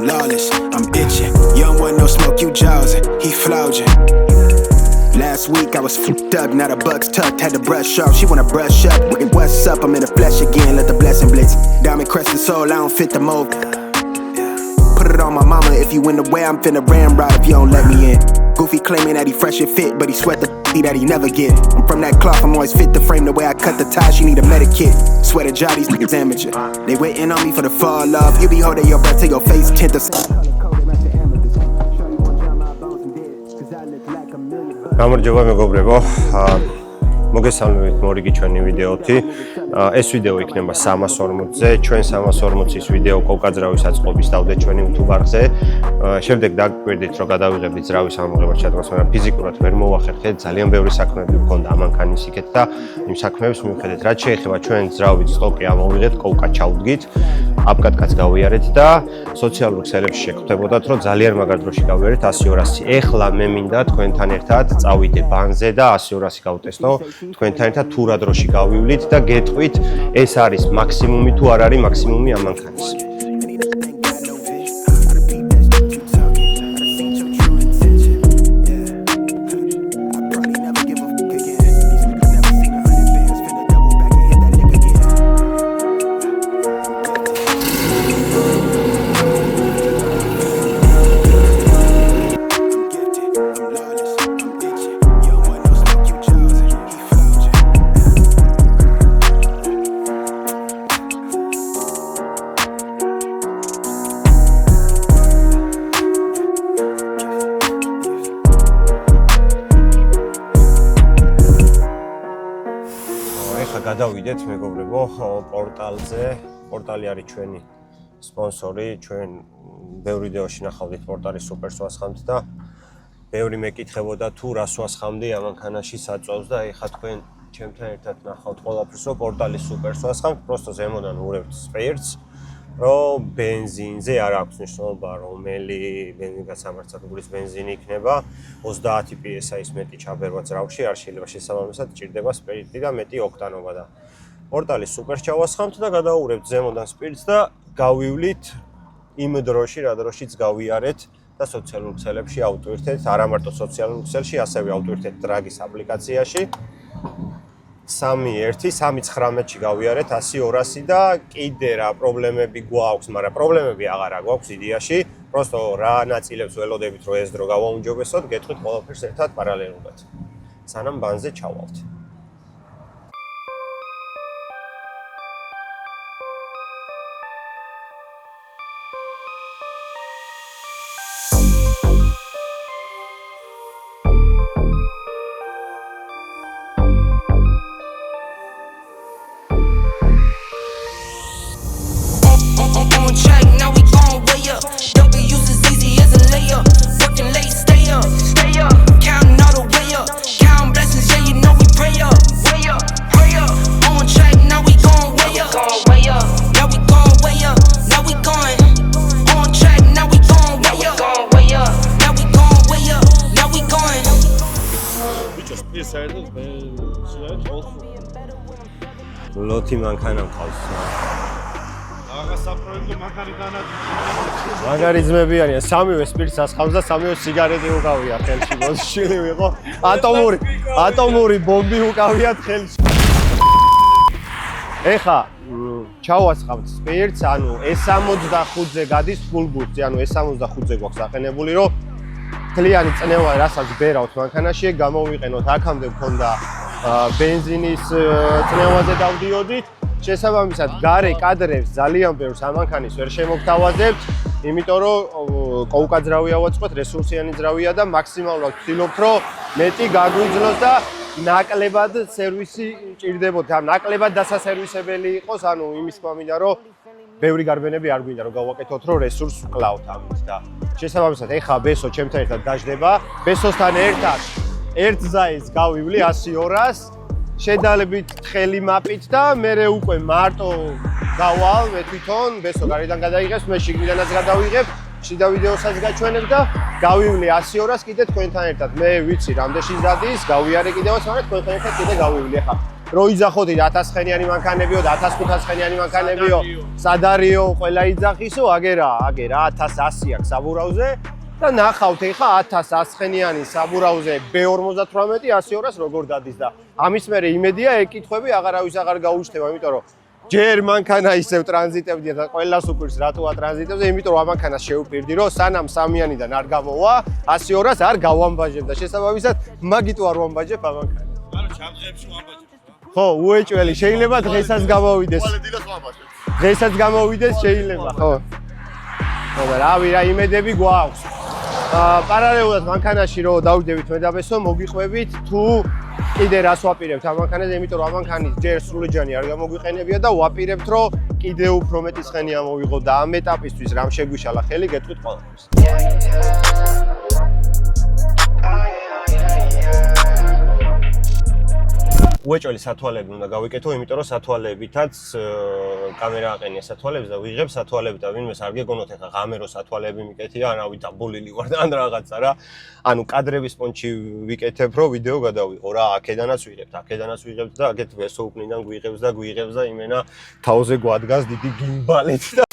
I'm lawless, I'm itching. You don't want no smoke, you jawsing. He flowed you. Last week I was f***ed up, now the bugs tucked, had to brush off. She wanna brush up, what's up? I'm in the flesh again, let the blessing blitz. Diamond crescent soul, I don't fit the mold. Put it on my mama, if you in the way, I'm finna ramrod if you don't let me in. Goofy claiming that he fresh and fit, but he sweat the that he never get. I'm from that cloth, I'm always fit the frame. The way I cut the ties, you need a medikit. Swear to God, these niggas amateur. They waiting on me for the fall off. You be holding your breath till your face tint the გამარჯობა მეგობრებო, მოგესალმებით მორიგი ჩვენი ვიდეოთი. ეს ვიდეო იქნება 340-ზე, ჩვენ 340-ის ვიდეო კოვკაძრავის აწყობის დავდეთ ჩვენი YouTube არხზე. შემდეგ დაგვიკვირდით, რომ გადავიღებდით ძრავის ამოღებას ჩატარებას, მაგრამ ფიზიკურად ვერ მოვახერხეთ, ძალიან ბევრი საქმეები მქონდა ამანქანის იქეთ და იმ საქმეებს მივხედეთ. რაც შეეხება ჩვენ ძრავის სტოკი ამოვიღეთ, კოვკა ჩავდგით, აპკატკაც გავიარეთ და სოციალურ ქსელებში შეგხვდებოდათ, რომ ძალიან მაგარ დროში გავიარეთ 100-200. ეხლა მე მინდა თქვენთან ერთად წავიდე ბანზე და 100-200 გავტესტო. თქვენთან ერთად თუ რა დროში გავივლით და გეტყვით ეს არის მაქსიმუმი თუ არ არის მაქსიმუმი ამანქანის. გადავიდეთ მეგობრებო პორტალზე. პორტალი არის ჩვენი სპონსორი, ჩვენ ბევრი ვიდეოში ნახავდით პორტალის სუპერსვასხამთ და ბევრი მეკითხებოდა თუ რას ვასხამდი ამანქანაში საწვავს და ეხლა თქვენ ჩემთან ერთად ნახავთ ყველაფერს, რომ პორტალის სუპერსვასხამთ, პროსტო ზემოდან ურევთ სპეირტს, რომ ბენზინზე არ აქვს მნიშვნელობა, რომელი ბენზინგასამარცხებლურის ბენზინი იქნება, 30 PSI-ის მეტი ჩაბერვა ძრავში არ შეიძლება, შესაბამისად ჭირდება სპირტი და მეტი ოქტანობა და პორტალის სუპერს ჩავასხამთ და გადავურევთ ზემოდან სპირტს და გავივლით იმ დროში, რა დროშიც გავიარეთ და სოციალურ ქსელებში ავტვირთეთ, არა მარტო სოციალურ ქსელში, ასევე ავტვირთეთ დრაგის აპლიკაციაში. 3.1-3.19-ში გავიარეთ 100-200 და კიდე რა პრობლემები გვაქვს, მაგრამ პრობლემები აღარა გვაქვს იდეაში, просто რა ნაწილებს ველოდებით რომ ეს დრო გავაუმჯობესოთ, გეტყვით ყველაფერს ერთად პარალელურად. სანამ ბანზე ჩავალთ. ლოთი მანქანა მყავს. აღა საპროექტო მანქანი განადგურდა. მაგარიზმები არიან, სამივე სპირტს ასხამს და სამივე სიგარეტი უკავია ხელში. მოსშილი ვიყო. ატომური ბომბი უკავიათ ხელში. ეხა ჩავასხამთ სპირტს, ანუ S65-ზე გადის full boost, ანუ S65-ზე გვაქვს აყენებული, რომ მთლიანი წნევა, რასაც ბერავთ მანქანაში, გამოვიყენოთ. აქამდე მქონდა ბენზინის წნევაზე დავდიოდით. შესაბამისად, გარე კადრებს ძალიან ბევრს ამანქანის ვერ შემოგთავაზებთ, იმიტომ რომ კოვკაძრავია ვაწყოთ, რესურსიანი ძრავია და მაქსიმალურად ვცდილობთ, რომ მეტი გაგვიძლოს და ნაკლებად სერვისი ჭირდებოდ. ამ ნაკლებად დასასერვისებელი იყოს, ანუ იმის მინდა, რომ ბევრი გარბენები არ გვინდა რომ გავაკეთოთ, რომ რესურს ვკლავთ ამით და შესაბამისად, ეხლა ბესო ჩემთან ერთად დაждდება. ბესოსთან ერთად ერთ ზაის გავივლი 100-200 შედალებით თხელი მაპით და მე უკვე მარტო გავალ მე თვითონ ბესო გარედან გადაიღებს, მე შიგნიდანაც გადავიღებ, შიდა ვიდეოსაც გაჩვენებ და გავივლი 100-200 კიდე თქვენთან ერთად. მე ვიცი რამდენში დადის, გავიარე კიდევაც, მაგრამ თქვენთან ერთად კიდე გავივლი. ახლა რო იძახოდი 1000-ხენიანი მანქანებიო და 1500-ხენიანი მანქანებიო, სადარიო, ყველა იძახისო, აგერა 1100 აქვს საბურავზე და ნახავთ ეხა 1100-ხენიანი საბურავზე B58 100-200 როგორ დადის და ამის მერე იმედია ეკითხვები აღარავის აღარ გაუჩნდება, იმიტომ რომ ჯერ მანქანა ისევ ტრანზიტებდია და ყველას უპირს რატოა ტრანზიტებზე, იმიტომ რომ ამანქანას შევპირდი, რომ სანამ სამიანიდან არ გამოვა 100-200 არ გავამბაჟებ და შესაბამისად მაგიტო არ ვამბაჟებ ამანქანას. ანუ ჩამღებში ვამბაჟებ. ხო, უეჭველი, შეიძლება დღესაც გამოვიდეს. დღესაც გამოვიდეს შეიძლება, ხო. ხო, რავი, რა იმედები გვაქვს. პარალელურად მანქანაში რო დავიდებით მედაბესო, მოგიყვებით თუ კიდე რას ვაპირებთ ამ მანქანაზე, იმიტომ რომ ამანქანის ჯერ სრულიჯანი არ გამოგვიყენებია და ვაპირებთ რომ კიდე უფრო მეტი ცხენი ამოვიღო და ამ ეტაპისთვის რამ შეგვიშალა ხელი გეტყვით ყველაფერს. უეჭველი სათვალეები უნდა გავიკეთო, იმიტომ რომ სათვალეებითაც კამერა აყენია სათვალეებს და ვიღებ სათვალეები და ვინმეს არ გეგონოთ ახლა ღამე რო სათვალეები მიკეთია, არავი დაბოლილი ვარ და ან რაღაცა რა. ანუ კადრების პონჩი ვიკეთებ, რომ ვიდეო გადავიღო რა, აქედანაც ვიღებთ და აქეთ ვესო უკნიდან გვიღებს და იმენა თავზე გვადგას დიდი გიმბალით და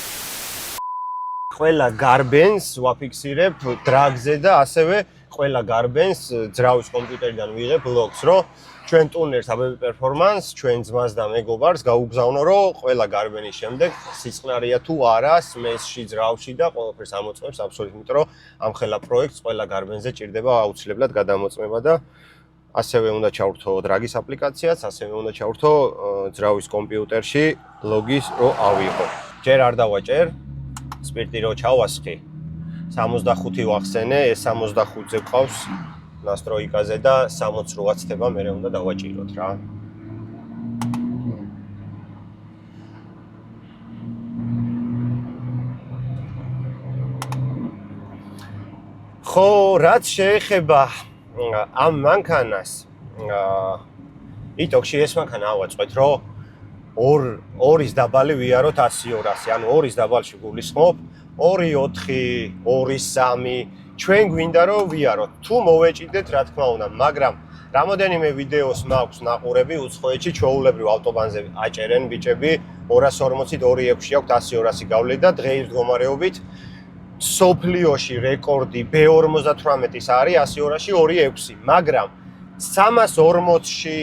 ყველა გარბენს ვაფიქსირებ დრაგზე და ასევე ყველა გარბენს ძრავის კომპიუტერიდან ვიღებ ლოგს, რომ ჩვენ ტუნერს ABB Performance, ჩვენ ძმას და მეგობარს გაუგზავნო, რომ ყველა გარბენის შემდეგ სიწყნარია თუ არა, სმესში, ძრავში და ყველაფერს ამოწმებს აბსოლუტურად, იმიტომ რომ ამ ხელა პროექტს ყველა გარბენზე ჭირდება აუცილებლად გადამოწმება და ასევე უნდა ჩავრთო დრაგის აპლიკაციაც, ასევე უნდა ჩავრთო ძრავის კომპიუტერში ლოგის რო ავიღო. ჯერ არ დავაჭერ, სპირტი რო ჩავასხი. 65 ვახსენე, ეს 65-ზე ყავს ნასტროიკაზე და 68 ცდება მერე უნდა დავაჭიროთ რა. ხო, რაც შეეხება ამ მანქანას, იტოქში ეს მანქანა ავაწყვეთ, რომ ორის დაბალი ვიაროთ 100-200, ანუ ორის დაბალში გულისხმობ 2-4, 2-3 ჩვენ გვინდა რომ ვიაროთ. თუ მოვეჭიდეთ, რა თქმა უნდა, მაგრამ რამოდენიმე ვიდეოს მაქვს ნაყურები უცხოეთში ჩვეულებრივ ავტობანზე აჭერენ ბიჭები 240-ით 2.6 აქვთ 100-200 გავლით და დღეის მდგომარეობით სოფლიოში რეკორდი B58-ის არის 100-200-ში 2.6, მაგრამ 340-ში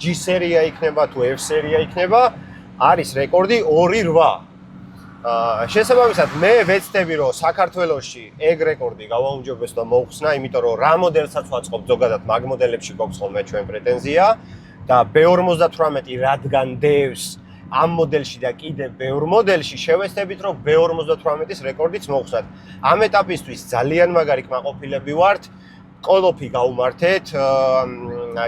G სერია იქნება თუ F სერია იქნება, არის რეკორდი 2.8. შესაბამისად მე ვეცდები რომ საქართველოში ეგ რეკორდი გავაუმჯობესო და მოუხსნა, იმიტომ რომ რა მოდელსაც ვაწყობ ზოგადად მაგ მოდელებში გვაქვს ხოლმე ჩვენ პრეტენზია და B58 რადგან დევს ამ მოდელში და კიდე ბევრ მოდელში შევეცდებით რომ B58-ის რეკორდიც მოუხსნათ. ამ ეტაპისთვის ძალიან მაგარი კმაყოფილები ვართ. კოლოფი გაუმართეთ,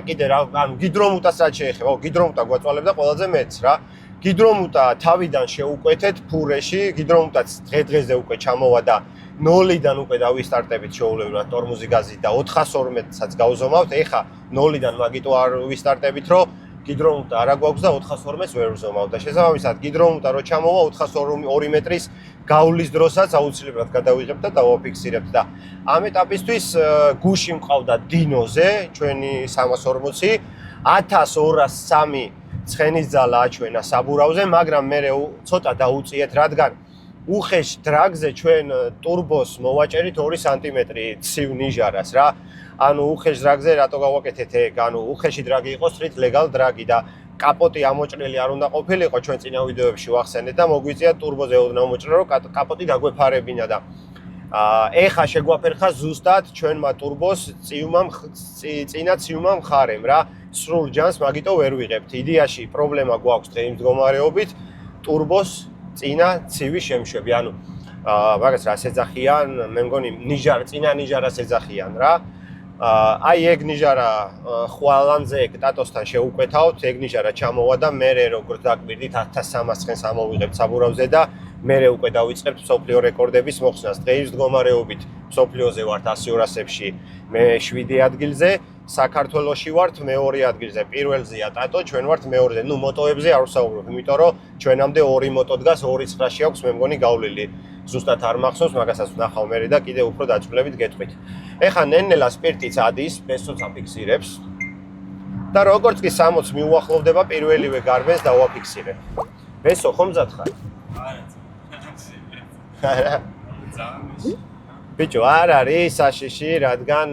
კიდე რა, ანუ გიდრომუტას რაც შეეხება, გიდრომუტა გვაწვალებდა ყველაზე მეც რა. გიდრომუტა თავიდან შეუკვეთეთ ფურეში, გიდრომუტაც დღე-დღეზე უკვე ჩამოვა და 0-დან უკვე დავისტარტებით შეულებრივად ტორმუზი გაზით და 412-საც გავზომავთ. ეხა 0-დან მაგიტო არ ვისტარტებით, რომ გიდრომუტა არა გვაქვს და 412-ს ვერ ვზომავ და შესაბამისად გიდრომუტა რო ჩამოვა 402 მეტრის გავლის დროსაც აუცილებლად გადავიღებ და დავაფიქსირებ და ამ ეტაპისთვის გუში მყავდა დინოზე ჩვენი 340 1203 ცხენის ძალა აჩვენა საბურავზე, მაგრამ მე ცოტა დაუწიეთ, რადგან უხეშ დრაგზე ჩვენ ტურბოს მოვაჭერით 2 სანტიმეტრი ცივ ნიჟარას რა. ანუ უხეშ დრაგზე რატო გავაკეთეთ ეგ? ანუ უხეში დრაგი იყო street legal დრაგი და კაპოტი ამოჭრილი არ უნდა ყოფილიყო, ჩვენ წინა ვიდეოებში ვახსენეთ და მოგვიწია ტურბოზე ოდნავ მოჭრა, რომ კაპოტი დაგვეფარებინა და ეხა შეგვაფერხა ზუსტად ჩვენმა ტურბოს წინა ცივმა მხარემ რა. სრულ ჯანს მაგიტო ვერ ვიღებთ. იდეაში პრობლემა გვაქვს დღეის მდგომარეობით ტურბოს წინა ცივი შემშვები. ანუ მაგას რას ეძახიან? მე მგონი წინა ნიჟარას ეძახიან რა. აი ეგ ნიჟარა ხვალანზე ტატოსთან შეუკვეთავთ, ეგ ნიჟარა ჩამოვა და მე როგორც დაკვირდით 1300 ცხენს ამოვიღებთ საბურავზე და მე უკვე დავიწყებთ მსოფლიო რეკორდების მოხსნას. დღეის მდგომარეობით მსოფლიოზე ვართ 100-200-ში, მე 7 ადგილზე, საქართველოში ვართ მეორე ადგილზე. პირველზეა ტატო, ჩვენ ვართ მეორეზე. ნუ მოტოებზე არ ვსაუბრობ, იმიტომ რომ ჩვენამდე 2 მოტო დგას, 2.9-ში აქვს მე მგონი გავლილი. ზუსტად არ მახსოვს, მაგასაც ვნახავ მე და კიდე უფრო დაწყლებით გეტყვით. ეხა ნენელა სპირტიც ადის, ბესოც აფიქსირებს. და როგორც კი 60 მიუახლოვდება პირველივე გარბენს დავაფიქსირებ. ბესო ხომ მზად ხარ? არა. ბიჭო, არ არის საშიში, რადგან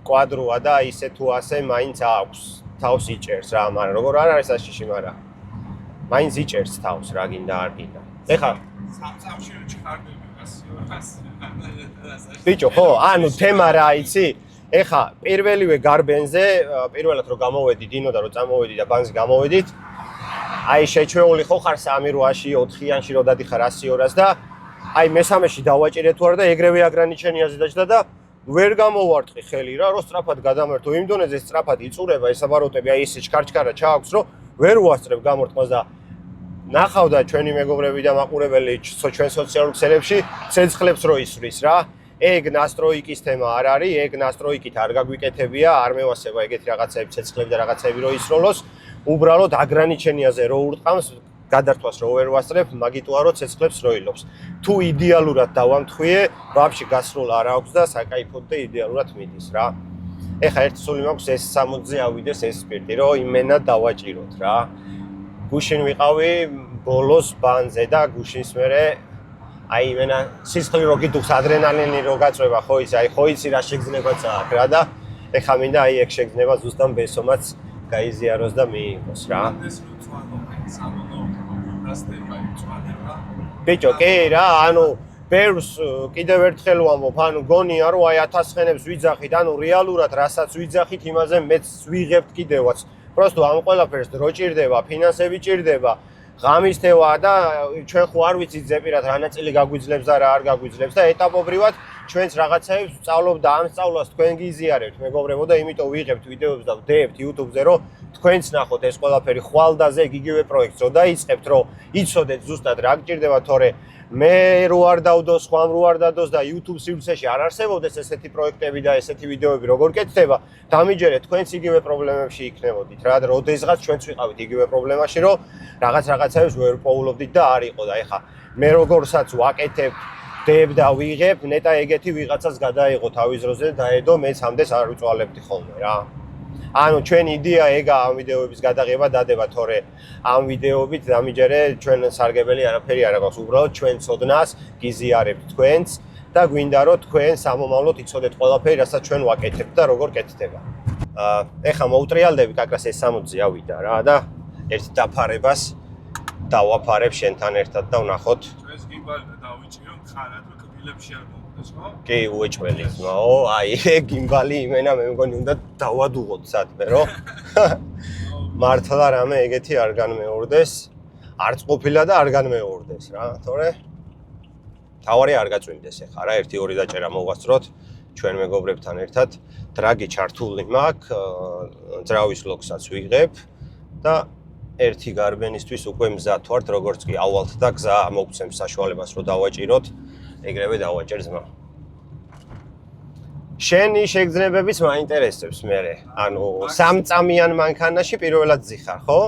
კვადროა და ისე თუ ასე მაინც აქვს. თავს იჭერს რა, მაგრამ როგორ არ არის საშიში, მაგრამ მაინც იჭერს თავს რა გინდა არ გინდა. ეხა სამწამში ჩქარდები 100-200. ბიჭო, ხო, ანუ თემა რა იცი? ეხა პირველივე გარბენზე, პირველად რომ გამოვედი დინო და რომ წამოვედი და ბანკს გამოვედით, აი შეჩვეული ხო ხარ 3-8-ში, 4-იანში რომ დადიხარ 100-200 და აი მესამეში დავაჭირე თუ არა და ეგრევე აგრანიჩენიაზე დაჭდა და ვერ გამოვარტყი ხელი რა, რომ სწრაფად გადამერთო იმ დონეზე სწრაფად იწურება ეს აბაროტები, აი ისე ჩქარჩქარა ჩააქვს, რომ ვერ უასწრებ გამორტყმას და ნახავდა ჩვენი მეგობრები და მაყურებელი ჩვენ სოციალურ ქსელებში ცეცხლებს რო ისვრის რა. ეგ ნასტროიკის თემა არ არის, ეგ ნასტროიკით არ გაგვიკეთებია, არ მევასება ეგეთი რაღაცები ცეცხლები და რაღაცები რო ისროლოს, უბრალოდ აგრანიჩენიაზე რო ურტყამს, გადართვას რო ვერ ვასწრებ, მაგიტოა რომ ცეცხლებს რო ილობს. თუ იდეალურად დავამთხვიე, ვაფშე გასროლა არ აქვს და საკაიფოდ და იდეალურად მიდის რა. ეხა ერთი სული მაქვს ეს 60-ზე ავიდეს ეს სპირტი, რომ იმენა დავაჭიროთ რა. გუშინ ვიყავი ბოლოს ბანზე და გუშინს მერე აი იმენა სისხლი რო გიდუხს ადრენალინი რო გაწვევა ხო იცი აი ხო იცი რა შეგრძნებაც აქვს რა და ეხა მინდა აი ეგ შეგრძნება ზუსტად ბესომაც გაიზიაროს და მიიღოს რა. ბიჭო კი რა ანუ ბევრს კიდევ ერთხელ ვამბობ ანუ გონია რომ აი 1000 ხენებს ვიძახით ანუ რეალურად რასაც ვიძახით იმაზე მეც ვიღებთ კიდევაც. просто ამ ყველაფერს დრო ჭირდება, ფინანსები ჭირდება, ღამის თევა და ჩვენ ხო არ ვიცით ზეპირად რა ნაწილი გაგვიძლებს და რა არ გაგვიძლებს და ეტაპობრივად ჩვენც რაღაცაებს ვსწავლობ და ამ სწავლას თქვენ გიზიარებთ მეგობრებო და იმიტომ ვიღებთ ვიდეოებს და ვდებთ YouTube-ზე რომ თქვენც ნახოთ ეს ყველაფერი ხვალდაზე იგივე პროექტს რო დაიწყებთ რომ იცოდეთ ზუსტად რა გჭირდება თორე მე რო არ დავდო სხვამ რო არ დადოს და YouTube სივრცეში არ არსებობდეს ესეთი პროექტები და ესეთი ვიდეოები როგორ კეთდება დამიჯერეთ თქვენც იგივე პრობლემებში იქნებოდით რა და როდესღაც ჩვენც ვიყავით იგივე პრობლემაში რომ რაღაცებს ვერ პოულობდით და არ იყო და ეხა მე როგორსაც ვაკეთებ დებ და ვიღებ ნეტა ეგეთი ვიღაცას გადაიღო თავის დროზე და დაედო მეც ამდეს არ უწვალებდი ხოლმე რა. ანუ ჩვენი იდეა ეგა ამ ვიდეოების გადაღება დადება თორე ამ ვიდეოებით დამიჯერე ჩვენ სარგებელი არაფერი არ აქვს უბრალოდ ჩვენ ცოდნას გიზიარებთ თქვენც და გვინდა რომ თქვენ სამომავლოდ იცოდეთ ყველაფერი რასაც ჩვენ ვაკეთებთ და როგორ კეთდება. ეხა მოუტრიალდები კაკრას ეს 60-ზე ავიდა რა და ერთ დაფარებას დავაფარებ შენთან ერთად და ვნახოთ ეს გიმბალი და დავიჭირო ხარად რომ კბილებში არ მომდეს ხო? კი უეჭველი ძმაო აი ეგ გიმბალი იმენა მე მგონი უნდა დავადუღოთ სადმე რომ მართლა რამე ეგეთი არ განმეორდეს არც ყოფილა და არ განმეორდეს რა თორე თავარი არ გაწვიმდეს ეხა რა 1-2 დაჭერა მოვასწროთ ჩვენ მეგობრებთან ერთად დრაგი ჩართული მაქვს ძრავის ლოგსაც ვიღებ და ერთი გარბენისთვის უკვე მზად ვართ როგორც კი ავალთ და გზა მოგცემს საშუალებას რომ დავაჭიროთ ეგრევე დავაჭერ ძმა. შენი შეგრძნებებიც მაინტერესებს მერე. ანუ სამწამიან მანქანაში პირველად ზიხარ, ხო?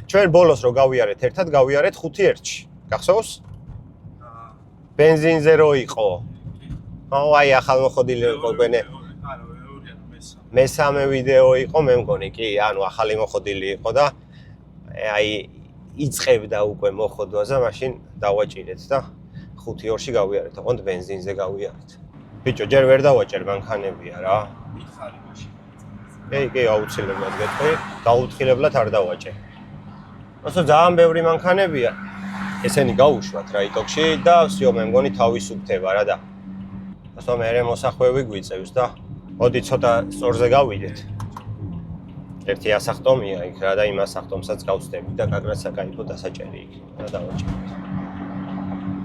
ჩვენ ბოლოს რო გავიარეთ ერთად, გავიარეთ 5-1-ში. გახსოვს? ბენზინზე რო იყო. აუ აი ახალმოხდილი იყო ბენე. მესამე ვიდეო იყო, მე მგონი კი, ანუ ახალი მოხდილი იყო და აი იწებდა უკვე მოხდვაზე, მაშინ დავაჭირეთ და 5-2-ში გავიარეთ, ოღონდ ბენზინზე გავიარეთ. ბიჭო, ჯერ ვერ დავაჭერ მანქანებია რა. მითხარი მაშინ. კი, აუცილებლად გეტყვი, გაუთხილებლად არ დავაჭერ. ასე ძალიან ბევრი მანქანებია. ესენი გაუშვათ რა იტოქში და всё მე მგონი თავისუფლდება რა და. ასე მე მოსახვევი გვიწევს და მოდი ცოტა სწორზე გავიდეთ. ერთი ასახტომია იქ რა და იმ ასახტომსაც გავწდები და კაკრას საკაიფო დასაჭერი იქ და დავაჭერეთ.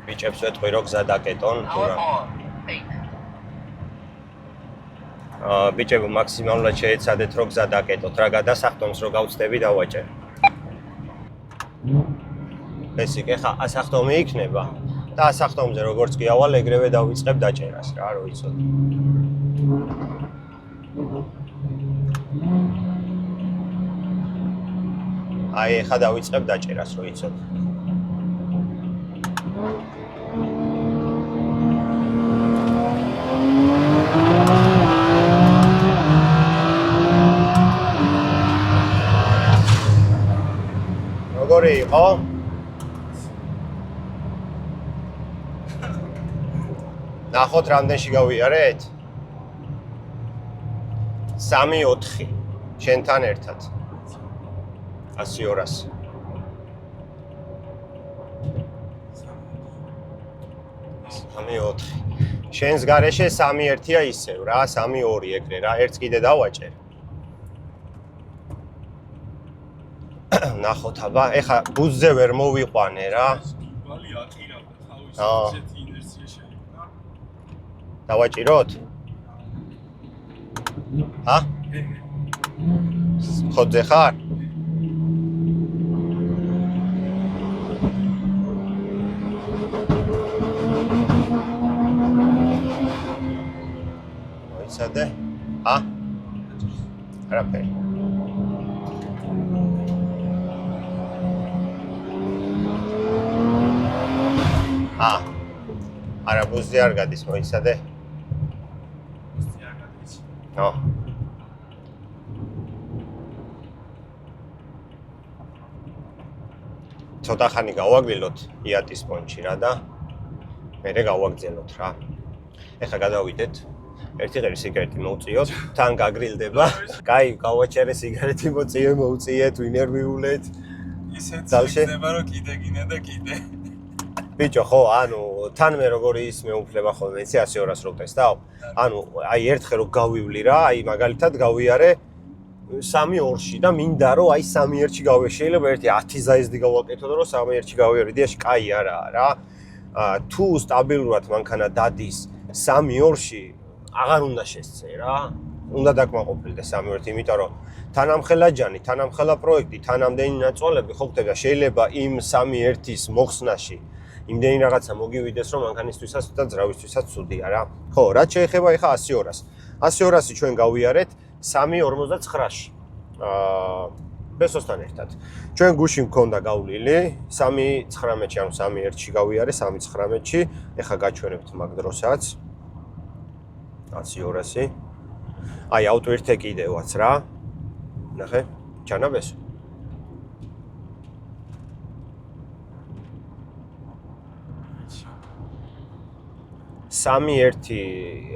ბიჭებს ვეთყვი რომ გზა დაკეტონ თუ რა. ბიჭებო მაქსიმალურად შეეცადეთ რომ გზა დაკეტოთ რა გადასახტომს რო გავწდები დავაჭერ. ეს იქ ხა ასახტომი იქნება და ასახტომზე როგორც კი ავალ ეგრევე დავიწყებ დაჭერას რა რო იცოდე. აი ხა დავიწყებ დაჭერას რო იცოდე. იყო? ნახოთ რამდენში გავიარეთ? 3-4 შენთან ერთად. 100-200. შენს გარეშე 3-1-ია ისევ რა, 3-2 ეგრე რა, ერთს კიდე დავაჭერ. ნახოთ აბა, ეხა ბუზზე ვერ მოვიყვანე რა. ვალი აყირავდა თავის ესეთი ინერსია შეიქმნა. დავაჭიროთ? ჰა? ხოძე ხარ? მოიცადე? ჰა? არაფერი. არა ბუზი არ გადის მოიცადე? ბუზი არ გადის. ნო. ცოტა ხანი გავაგვილოთ იატის პონჩი რა და მერე გავაგრძელოთ რა. ეხლა გადავიდეთ. ერთი ღერი სიგარეტი მოვწიოთ, თან გაგრილდება. კაი, გავაჩერე სიგარეტი მოწიე, მოვწიეთ, ვინერვიულეთ. ისეთ შეიძლება რომ კიდე გინდა და კიდე. ბიჭო, ხო, ანუ თან მე როგორი ის მეუფლება ხოლმე, იცი 100-200 რო ტესტავ. ანუ აი ერთხელ რო გავივლი რა, აი მაგალითად გავიარე 3-2-ში და მინდა რომ აი 3-1-ში გავიარე. შეიძლება ერთი 10 ზაიზდი გავაკეთო და რომ 3-1-ში გავიარე. იდეაში კაი არაა რა. თუ სტაბილურად მანქანა დადის 3-2-ში აღარ უნდა შესცე რა. უნდა დაკმაყოფილდე 3-1, იმიტომ რომ თანამხელა ჯანი, თანამხელა პროექტი, თანამდენი ნაწოლები ხო ხდება, შეიძლება იმ 3-1-ის მოხსნაში იმდენი რაღაცა მოგივიდეს, რომ მანქანისთვისაც და ძრავისთვისაც ცუდია რა. ხო, რაც შეეხება ეხა 100-200. 100-200 ჩვენ გავიარეთ 3.59-ში. ბესოსთან ერთად. ჩვენ გუში მქონდა გავლილი 3.19-ში, ანუ 3.1-ში გავიარე, 3.19-ში. ეხა გაჩვენებთ მაგ დროსაც. 100-200. აი ავტო ერთე კიდევაც რა. ნახე, ჩანა ბესო.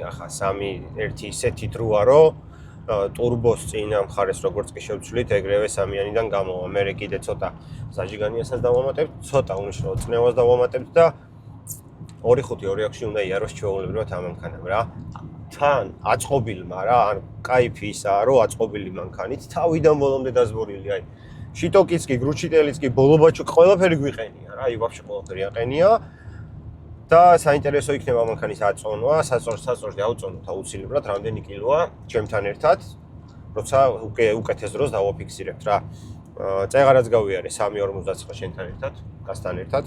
ახლა 3.1 ისეთი დროა რომ ტურბოს წინა მხარეს როგორც კი შევცვლით, ეგრევე 3-იანიდან გამოვა. მე კიდე ცოტა საჯიგანიასაც დავამატებთ, ცოტა უნიშნულო წნევას დავამატებთ და 2.5-2.6 უნდა იაროს ჩვეულებრივად ამ მანქანამ რა. თან აწყობილმა რა, ან кайფი ისაა, რომ აწყობილი მანქანით თავიდან ბოლომდე დაზბორილი, აი შიტოკიც კი, გრუჩიტელიც კი, ბოლობაჩო ყველაფერი გვიყენია რა, აი ვაფშე ყველაფერი აყენია. და საინტერესო იქნება მანქანის აწონვა, საწორში დავწონოთ აუცილებლად რამდენი კილოა ჩემთან ერთად, როცა უკეთეს დროს დავაფიქსირებთ რა. წეღარაც გავიარე 3.59 შენთან ერთად, გასთან ერთად,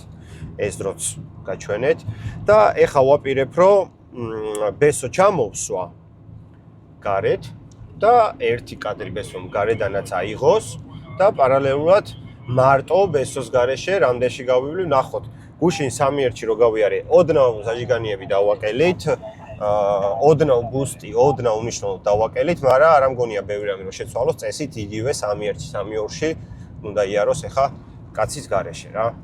ეს დროც გაჩვენეთ და ეხა ვაპირებ, რომ ბესო ჩამოვსვა გარეთ და ერთი კადრი ბესომ გარედანაც აიღოს და პარალელურად მარტო ბესოს გარეშე რამდენში გავივლი, ნახოთ. გუშინ 3.1-ში რო გავიარე, ოდნავ საჯიგანიები დავაკელით, ოდნავ ბუსტი, ოდნავ უნიშნულოდ დავაკელით, მაგრამ არ ამგონია ბევრი რამე რომ შეცვალოს წესით იგივე 3.1-ში, 3.2-ში უნდა იაროს ახლა კაცის გარეშე რა.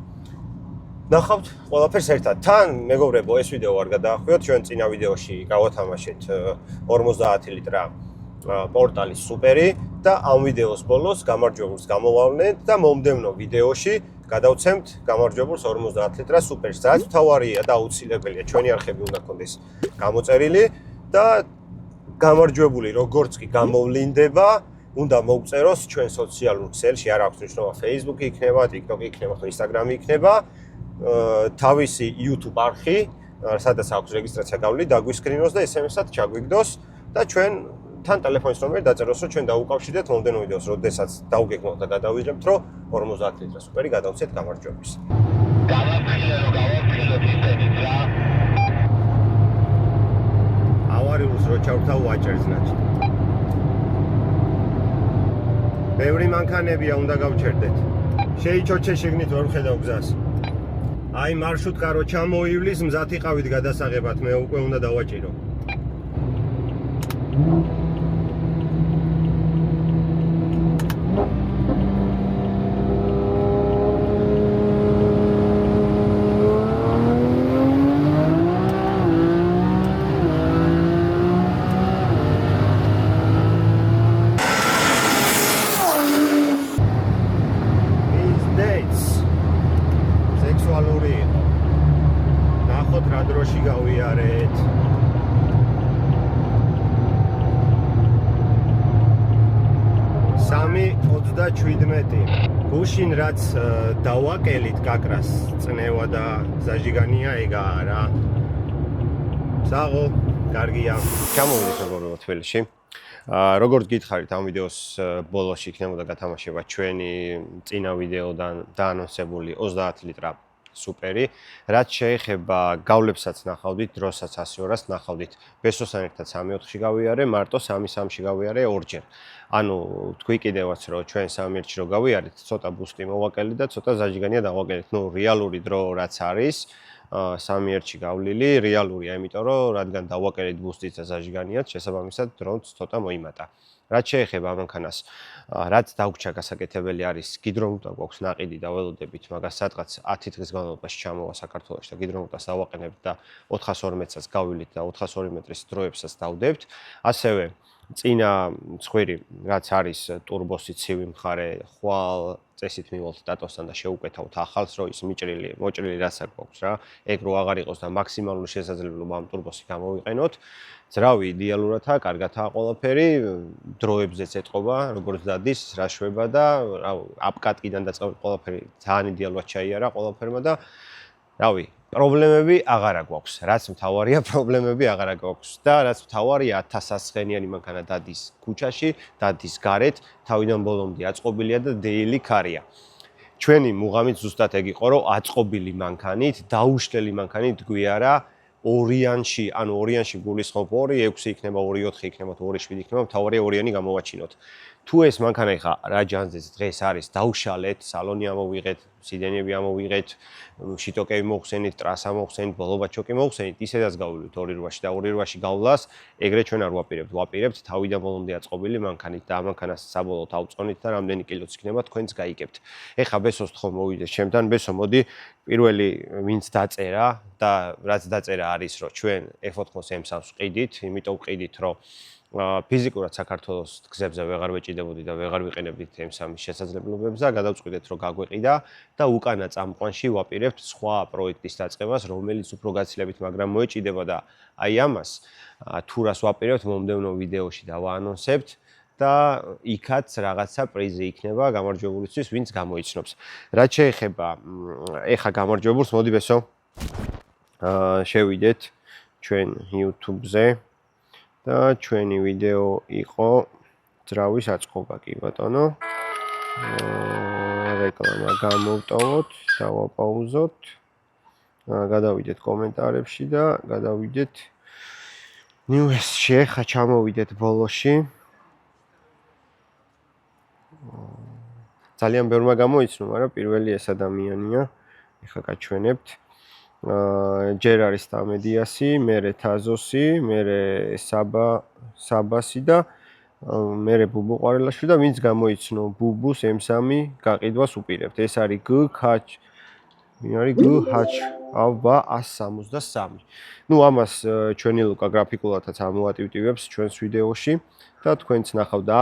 ნახავთ ყველაფერს ერთად. თან მეგობრებო, ეს ვიდეო არ გადაახვიოთ, ჩვენ წინა ვიდეოში გავათამაშეთ 50 ლიტრა პორტალის სუპერი და ამ ვიდეოს ბოლოს გამარჯვებულს გამოვავლენთ და მომდევნო ვიდეოში გადავცემთ გამარჯვებულს 50 ლიტრა სუპერს. რაც მთავარია და აუცილებელია, ჩვენი არხები უნდა გქონდეს გამოწერილი და გამარჯვებული როგორც კი გამოვლინდება, უნდა მოგწეროს ჩვენ სოციალურ ქსელში, არ აქვს მნიშვნელობა Facebook-ი იქნება, TikTok-ი იქნება, Instagram-ი იქნება, თავისი YouTube არხი, სადაც აქვს რეგისტრაცია გავლილი, დაგვისკრინოს და SMS-ად ჩაგვიგდოს და ჩვენ თან ტელეფონის ნომერი დაწეროს, რომ ჩვენ დაუკავშირდეთ მომდევნო ვიდეოს, როდესაც დავგეგმოთ და გადავიჯებთ, რომ 50 ლიტრა სუპერი გადავცეთ გამარჯვების. ავარიულს რო ჩავთავ ვაჭერს ნაჩი. ბევრი მანქანებია, უნდა გავჩერდეთ. შეიჩოჩე შეგნით ვერ ვხედავ გზას. აი მარშრუტკა რო ჩამოივლის, მზად იყავით გადასაღებად, მე უკვე უნდა დავაჭირო. გავიარეთ. სამი 37. გუშინ რაც დავაკელით გაკრას წნევა და ზაჟიგანია ეგაა რა. საღო, კარგია. ჩამოვიდეთ მეგობრებო თბილისში. როგორც გითხარით ამ ვიდეოს ბოლოში იქნებოდა გათამაშება ჩვენი წინა ვიდეოდან დაანონსებული 30 ლიტრა სუპერი, რაც შეეხება გავლებსაც ნახავდით, დროსაც 100-200-ს ნახავდით. ბესოსთან ერთად 3-4-ში გავიარე, მარტო 3-3-ში გავიარე ორჯერ. ანუ თქვი კიდევაც რომ ჩვენ 3-1-ში რო გავიარეთ, ცოტა ბუსტი მოვაკელით და ცოტა ზაჟიგანია დავაკელით. ნუ რეალური დრო რაც არის 3-1-ში გავლილი, რეალურია, იმიტომ რომ რადგან დავაკელით ბუსტიც და ზაჟიგანიაც, შესაბამისად დროც ცოტა მოიმატა. რაც შეეხება ამანქანას, რაც დაგვჭა გასაკეთებელი არის, გიდრომუტა გვაქვს ნაყიდი და ველოდებით, მაგას სადღაც 10 დღის განმავლობაში ჩამოვა საქართველოში და გიდრომუტას დავაყენებთ და 412-საც გავვილით და 402 მეტრის დროებსაც დავდებთ. ასევე წინა ცხვირი, რაც არის ტურბოსი ცივი მხარე, ხვალ წესით მივალთ დატოსთან და შეუკეთავთ ახალს, რომ ის მოჭრილი რაცა გვაქვს რა, ეგ რო აღარ იყოს და მაქსიმალური შესაძლებლობა ამ ტურბოსი გამოვიყენოთ. ძრავი იდეალურადაა, კარგადაა ყველაფერი, დროებზეც ეტყობა, როგორც დადის, რა შვება და აპკატკიდან დაწყებული ყველაფერი ძალიან იდეალურად ჩაიარა ყველაფერმა და რავი, პრობლემები აღარა გვაქვს. რაც მთავარია, პრობლემები აღარა გვაქვს და რაც მთავარია 1000-ცხენიანი მანქანა დადის ქუჩაში, დადის გარეთ, თავიდან ბოლომდე აწყობილია და დეილი ქარია. ჩვენი მუღამით ზუსტად ეგ იყო, რომ აწყობილი მანქანით, დაუშლელი მანქანით გვიარა ორიანში, ანუ ორიანში გულისხმობ 2, 6 იქნება, 2, 4 იქნება, 2, 7 იქნება, მთავარია ორიანი გამოვაჩინოთ. თუ ეს მანქანა ხა რა ჯანზეც დღეს არის, დაუშალეთ, სალონი ამოვიღეთ, სიდენები ამოვიღეთ, შიტოკები მოხსენით, ტრასა მოხსენით, ბოლობაჩოკი მოხსენით, ისედაც გავვილით 2-8-ში და 2-8-ში გავლას, ეგრე ჩვენ არ ვაპირებთ, ვაპირებთ თავიდან ბოლომდე აწყობილი მანქანით და ამანქანას საბოლოოდ ავწონით და რამდენი კილოც იქნება თქვენც გაიგებთ. ეხა ბესოს თხო მოვიდეს ჩემთან, ბესო მოდი, პირველი ვინც დაწერა და რაც დაწერა არის, რომ ჩვენ F80 M3-ს ვყიდით, იმიტომ ვყიდით, რომ ფიზიკურად საქართველოს გზებზე ვეღარ ვეჭიდებოდი და ვეღარ ვიყენებდით M3-ის შესაძლებლობებს და გადავწყვიტეთ რომ გაგვეყიდა და უკანა წამყვანში ვაპირებთ სხვა პროექტის დაწყებას, რომელიც უფრო გაცილებით, მაგრამ მოეჭიდება და აი ამას თუ რას ვაპირებთ მომდევნო ვიდეოში დავაანონსებთ და იქაც რაღაცა პრიზი იქნება გამარჯვებულისთვის, ვინც გამოიცნობს. რაც შეეხება ეხა გამარჯვებულს, მოდი ბესო შევიდეთ ჩვენ YouTube-ზე და ჩვენი ვიდეო იყო ძრავის აწყობა, კი ბატონო. რეკლამა გამოვტოვოთ, დავაპაუზოთ. გადავიდეთ კომენტარებში და გადავიდეთ Newsში, ხა ჩამოვიდეთ ბოლოში. ძალიან ბევრმა გამოიცნო, მაგრამ პირველი ეს ადამიანია. ეხა გაჩვენებთ. ჯერ არის სტამედიასი, მერე თაზოსი, მერე საბასი და მერე ბუბუ ყვარელაშვილი და ვინც გამოიცნო ბუბუს M3 გაყიდვას უპირებთ. ეს არის GH აბა 173. ნუ ამას ჩვენი ლუკა გრაფიკულადაც ამოვატივტივებს ჩვენს ვიდეოში და თქვენც ნახავთ და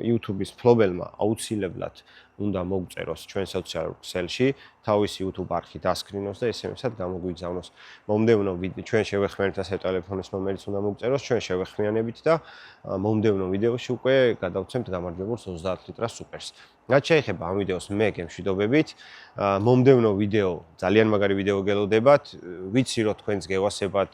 YouTube-ის ფლობელმა აუცილებლად უნდა მოგწეროს ჩვენ სოციალურ ქსელში თავისი YouTube არხი დასკრინოს და SMS-ად გამოგვიგზავნოს. მომდევნო ჩვენ შევეხმიანებთ ასე ტელეფონის ნომერიც უნდა მოგწეროს, ჩვენ შევეხმიანებით და მომდევნო ვიდეოში უკვე გადავცემთ გამარჯვებულს 30 ლიტრას სუპერს. რაც შეეხება ამ ვიდეოს მე გემშვიდობებით, მომდევნო ვიდეო ძალიან მაგარი ვიდეო გელოდებათ, ვიცი რომ თქვენს გევასებათ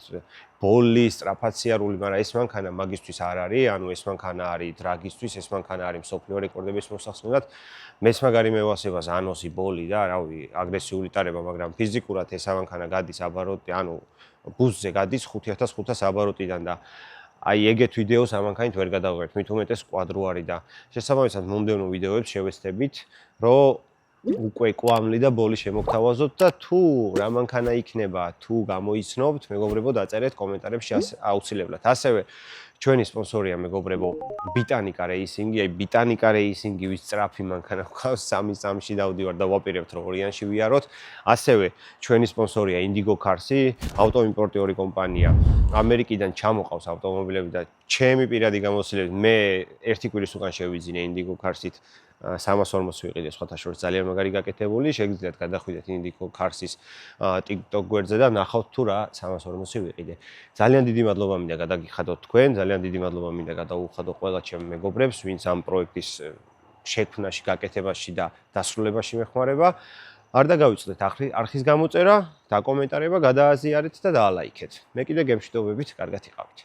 ბოლი, სტრაფაციარული, მაგრამ ეს მანქანა მაგისთვის არ არის, ანუ ეს მანქანა არის დრაგისთვის, ეს მანქანა არის მსოფლიო რეკორდების მოსახსნელად. მეც მაგარი მევასება ზანოსი, ბოლი და რავი, აგრესიული ტარება, მაგრამ ფიზიკურად ეს მანქანა გადის აბაროტი, ანუ ბუსზე გადის 5500 აბაროტიდან და აი ეგეთ ვიდეოს ამ მანქანით ვერ გადავიღებთ, მით უმეტეს კვადრო არის და შესაბამისად მომდევნო ვიდეოებს შევეცდებით, რომ უკვე კვამლი და ბოლი შემოგთავაზოთ და თუ რა მანქანა იქნება, თუ გამოიცნობთ, მეგობრებო, დაწერეთ კომენტარებში აუცილებლად. ასევე ჩვენი სპონსორია მეგობრებო, ბიტანიკა რეისინგი, აი ბიტანიკა რეისინგი ვის სწრაფი მანქანა გვყავს 3-3-ში დავდივარ და ვაპირებთ რომ ორიანში ვიაროთ. ასევე ჩვენი სპონსორია Indigo Cars-ი, ავტოიმპორტიორი კომპანია. ამერიკიდან ჩამოყავს ავტომობილები და ჩემი პირადი გამოცდილებით მე ერთი კვირის უკან შევიძინე Indigo Cars-ით 340 ვიყიდე სხვათა შორის ძალიან მაგარი გაკეთებული, შეგიძლიათ გადახვიდეთ ინდიკო Cars-ის TikTok გვერდზე და ნახავთ თუ რა 340 ვიყიდე. ძალიან დიდი მადლობა მინდა გადაგიხადოთ თქვენ, ძალიან დიდი მადლობა მინდა გადაუხადო ყველა ჩემ მეგობრებს, ვინც ამ პროექტის შექმნაში, გაკეთებაში და დასრულებაში მეხმარება. არ დაგავიწყდეთ არხის გამოწერა, დაკომენტარება, გადააზიარეთ და დაალაიქეთ. მე კიდე გემშვიდობებით, კარგად იყავით.